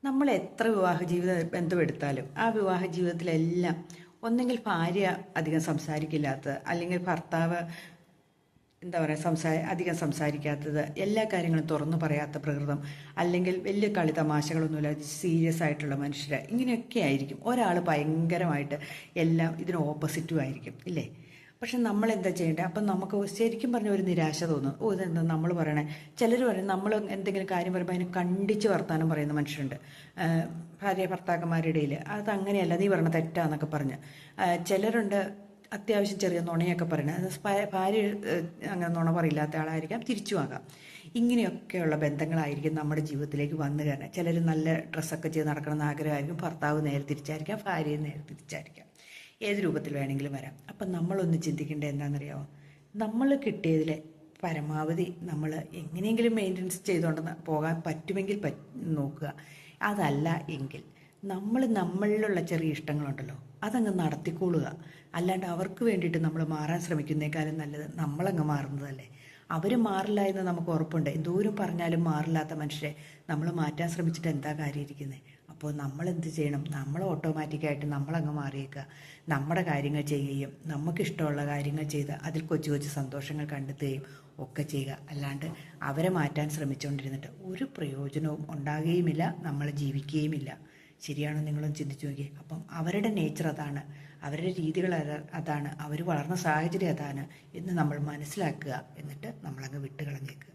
നമ്മൾ എത്ര വിവാഹ ജീവിത ബന്ധമെടുത്താലും ആ വിവാഹ ജീവിതത്തിലെല്ലാം ഒന്നെങ്കിൽ ഭാര്യ അധികം സംസാരിക്കില്ലാത്തത്, അല്ലെങ്കിൽ ഭർത്താവ് എന്താ പറയുക അധികം സംസാരിക്കാത്തത്, എല്ലാ കാര്യങ്ങളും തുറന്നു പറയാത്ത പ്രകൃതം, അല്ലെങ്കിൽ വലിയ കളി തമാശകളൊന്നുമില്ല സീരിയസ് ആയിട്ടുള്ള മനുഷ്യർ, ഇങ്ങനെയൊക്കെ ആയിരിക്കും. ഒരാൾ ഭയങ്കരമായിട്ട് എല്ലാം ഇതിന് ഓപ്പോസിറ്റും ആയിരിക്കും, ഇല്ലേ? പക്ഷെ നമ്മൾ എന്താ ചെയ്യേണ്ടത്? അപ്പം നമുക്ക് ശരിക്കും പറഞ്ഞ ഒരു നിരാശ തോന്നും. ഓ, ഇതെന്താ നമ്മൾ പറയണേ? ചിലർ പറയും നമ്മൾ എന്തെങ്കിലും കാര്യം പറയുമ്പോൾ അതിനെ കണ്ടിച്ച് വർത്താനം പറയുന്ന മനുഷ്യരുണ്ട്, ഭാര്യ ഭർത്താക്കന്മാരുടെ ഇടയിൽ. അതങ്ങനെയല്ല, നീ പറഞ്ഞ തെറ്റാന്നൊക്കെ പറഞ്ഞ്. ചിലരുണ്ട് അത്യാവശ്യം ചെറിയ നുണയൊക്കെ പറയുന്നത്. ഭാര്യ അങ്ങനെ നുണ പറയില്ലാത്ത ആളായിരിക്കാം, തിരിച്ചുമാകാം. ഇങ്ങനെയൊക്കെയുള്ള ബന്ധങ്ങളായിരിക്കും നമ്മുടെ ജീവിതത്തിലേക്ക് വന്നു കയറുന്നത്. ചിലർ നല്ല ഡ്രസ്സൊക്കെ ചെയ്ത് നടക്കണമെന്ന് ആഗ്രഹമായിരിക്കും, ഭർത്താവ് നേരെ തിരിച്ചായിരിക്കാം, ഭാര്യയും നേരെ തിരിച്ചായിരിക്കാം. ഏത് രൂപത്തിൽ വേണമെങ്കിലും വരാം. അപ്പം നമ്മളൊന്ന് ചിന്തിക്കേണ്ടത് എന്താണെന്നറിയാമോ? നമ്മൾ കിട്ടിയതിൽ പരമാവധി നമ്മൾ എങ്ങനെയെങ്കിലും മെയിൻ്റനൻസ് ചെയ്തുകൊണ്ട് പോകാൻ പറ്റുമെങ്കിൽ നോക്കുക. അതല്ല എങ്കിൽ നമ്മളിലുള്ള ചെറിയ ഇഷ്ടങ്ങളുണ്ടല്ലോ, അതങ്ങ് നടത്തിക്കൊള്ളുക. അല്ലാണ്ട് അവർക്ക് വേണ്ടിയിട്ട് നമ്മൾ മാറാൻ ശ്രമിക്കുന്നേക്കാളും നല്ലത് നമ്മളങ്ങ് മാറുന്നതല്ലേ. അവർ മാറില്ല എന്ന് നമുക്ക് ഉറപ്പുണ്ട്. എന്തോരം പറഞ്ഞാലും മാറില്ലാത്ത മനുഷ്യരെ നമ്മൾ മാറ്റാൻ ശ്രമിച്ചിട്ട് എന്താ കാര്യം ഇരിക്കുന്നത്? അപ്പോൾ നമ്മൾ എന്ത് ചെയ്യണം? നമ്മൾ ഓട്ടോമാറ്റിക്കായിട്ട് നമ്മളങ്ങ് മാറിയേക്കുക. നമ്മുടെ കാര്യങ്ങൾ ചെയ്യുകയും നമുക്കിഷ്ടമുള്ള കാര്യങ്ങൾ ചെയ്ത് അതിൽ കൊച്ചു കൊച്ചു സന്തോഷങ്ങൾ കണ്ടെത്തുകയും ഒക്കെ ചെയ്യുക. അല്ലാണ്ട് അവരെ മാറ്റാൻ ശ്രമിച്ചുകൊണ്ടിരുന്നിട്ട് ഒരു പ്രയോജനവും ഉണ്ടാകുകയുമില്ല, നമ്മൾ ജീവിക്കുകയുമില്ല. ശരിയാണോ? നിങ്ങളും ചിന്തിച്ചു നോക്കി. അപ്പം അവരുടെ നേച്ചർ അതാണ്, അവരുടെ രീതികൾ അതാണ്, അവർ വളർന്ന സാഹചര്യം അതാണ് എന്ന് നമ്മൾ മനസ്സിലാക്കുക. എന്നിട്ട് നമ്മളങ്ങ് വിട്ടുകളഞ്ഞേക്കുക.